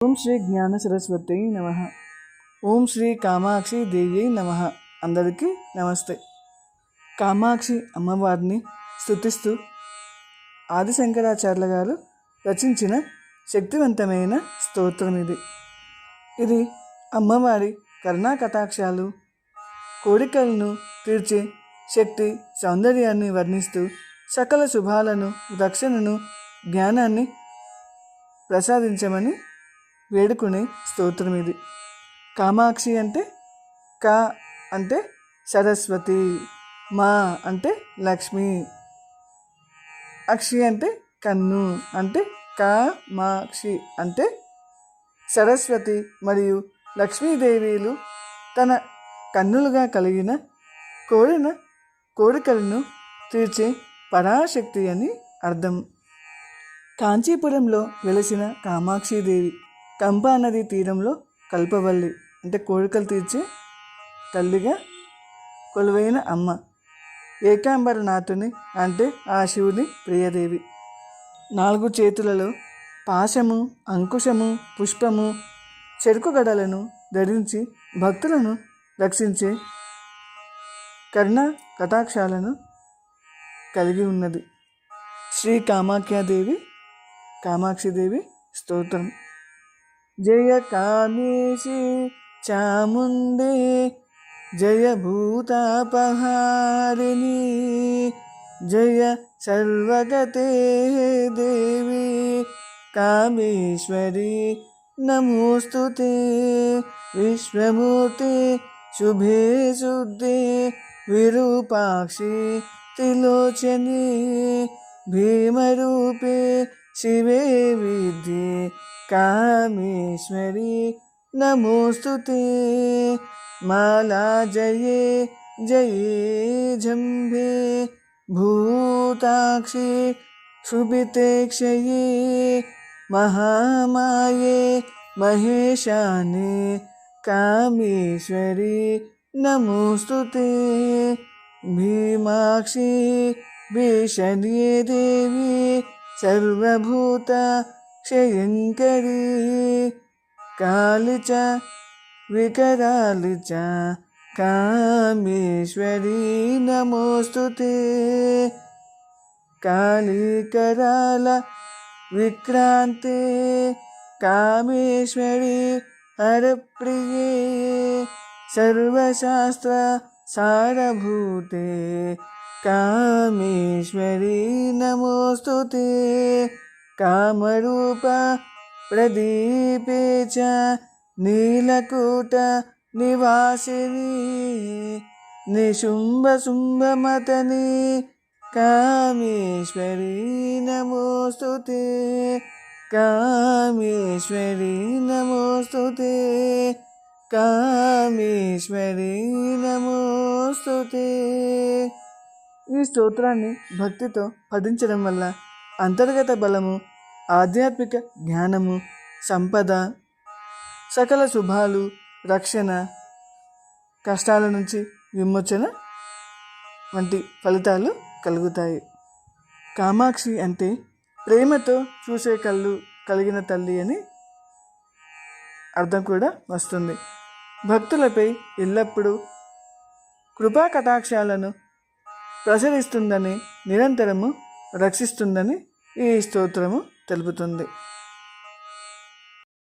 ఓం శ్రీ జ్ఞాన సరస్వతి నమః. ఓం శ్రీ కామాక్షి దేవి నమః. అందరికీ నమస్తే. కామాక్షి అమ్మవారిని స్తుతిస్తూ ఆదిశంకరాచార్యుల గారు రచించిన శక్తివంతమైన స్తోత్రం ఇది అమ్మవారి కరుణా కటాక్షాలు, కోరికలను తీర్చే శక్తి, సౌందర్యాన్ని వర్ణిస్తూ సకల శుభాలను, రక్షణను, జ్ఞానాన్ని ప్రసాదించమని వేడుకునే స్తోత్రం ఇది. కామాక్షి అంటే కా అంటే సరస్వతి, మా అంటే లక్ష్మి, అక్షి అంటే కన్ను అంటే కామాక్షి అంటే సరస్వతి మరియు లక్ష్మీదేవీలు తన కన్నులుగా కలిగిన కోరిన కోరికలను తీర్చే పరాశక్తి అని అర్థం. కాంచీపురంలో వెలసిన కామాక్షిదేవి కంపా నది తీరంలో కల్పవల్లి అంటే కోరికలు తీర్చే తల్లిగా కొలువైన అమ్మ. ఏకాంబరనాథుని అంటే ఆ శివుని ప్రియదేవి. 4 చేతులలో పాశము, అంకుశము, పుష్పము, చెరుకుగడలను ధరించి భక్తులను రక్షించే కరుణ కటాక్షాలను కలిగి ఉన్నది. శ్రీ కామాక్షిదేవి స్తోత్రం. జయ కామేశి చాముండే జయ భూతాపహారిణి జయ సర్వగతే దేవి కామేశ్వరి నమోస్తుతే. విశ్వమూర్తి శుభే శుద్ధే విరూపాక్షి త్రిలోచని భీమరూపే శివే విద్యే కామేశ్వరి నమోస్తుతే. మాలా జయే జయే జంభే భూతాక్షి శుభితే క్షయే మహామాయే మహేశాని కామేశ్వరి నమోస్తుతే. భీమాక్షి భీషణ్యే దేవి సర్వభూత క్షయంకరీ కాళి చ వికరాళి చ కామేశ్వరి నమోస్తుతే. కాళీ కరాళ విక్రాంతే కామేశ్వరి హరప్రియే సర్వశాస్త్ర సారభూతే కామేశ్వరి నమోస్తుతే. కామరూప ప్రదీపే చ నీలకూట నివాసిని నిశుంభ శుంభమతని కామేశ్వరి నమోస్తుతే. కామేశ్వరి నమోస్తుతే. కామేశ్వరి నమోస్తుతే. ఈ స్తోత్రాన్ని భక్తితో పఠించడం వల్ల అంతర్గత బలము, ఆధ్యాత్మిక జ్ఞానము, సంపద, సకల శుభాలు, రక్షణ, కష్టాల నుంచి విమోచన వంటి ఫలితాలు కలుగుతాయి. కామాక్షి అంటే ప్రేమతో చూసే కళ్ళు కలిగిన తల్లి అని అర్థం కూడా వస్తుంది. భక్తులపై ఎల్లప్పుడూ కృపా కటాక్షాలను ప్రసరిస్తుందని, నిరంతరము రక్షిస్తుందని ఈ స్తోత్రము తెలుపుతుంది.